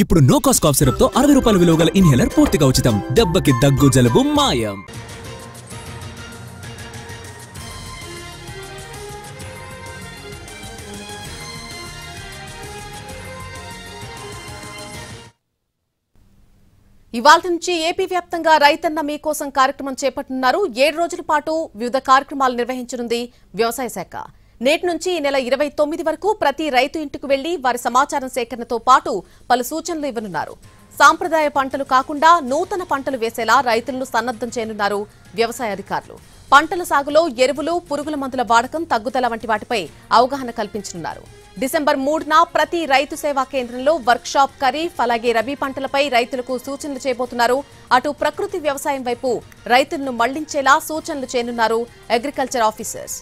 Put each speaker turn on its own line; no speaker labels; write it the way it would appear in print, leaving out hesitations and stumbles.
ఇప్పుడు no cost cough syrup తో 60 రూపాయల విలువ గల ఇన్హేలర్ పూర్తిగా ఉచితం. దెబ్బకి దగ్గు జలుబు మాయం.
ఇవాల్టి నుంచి ఏపీ వ్యాప్తంగా రైతన్న మీకోసం కార్యక్రమం చేపట్టనున్నారు. 7 రోజుల పాటు వివిధ కార్యక్రమాలు నిర్వహించనుంది వ్యవసాయ శాఖ. నేటి నుంచి ఈ నెల 29 వరకు ప్రతి రైతు ఇంటికి వెళ్లి వారి సమాచారం సేకరణతో పాటు పలు సూచనలు ఇవ్వనున్నారు. సాంప్రదాయ పంటలు కాకుండా నూతన పంటలు వేసేలా రైతులను సన్నద్ధం చేయనున్నారు వ్యవసాయ అధికారులు. పంటల సాగులో ఎరువులు, పురుగుల మందుల వాడకం తగ్గుదల వంటి వాటిపై అవగాహన కల్పించనున్నారు. డిసెంబర్ 3న ప్రతి రైతు సేవా కేంద్రంలో వర్క్షాప్ ఖరీఫ్ అలాగే రబీ పంటలపై రైతులకు సూచనలు చేయబోతున్నారు. అటు ప్రకృతి వ్యవసాయం వైపు రైతులను మళ్లించేలా సూచనలు చేయనున్నారు అగ్రికల్చర్ ఆఫీసర్స్.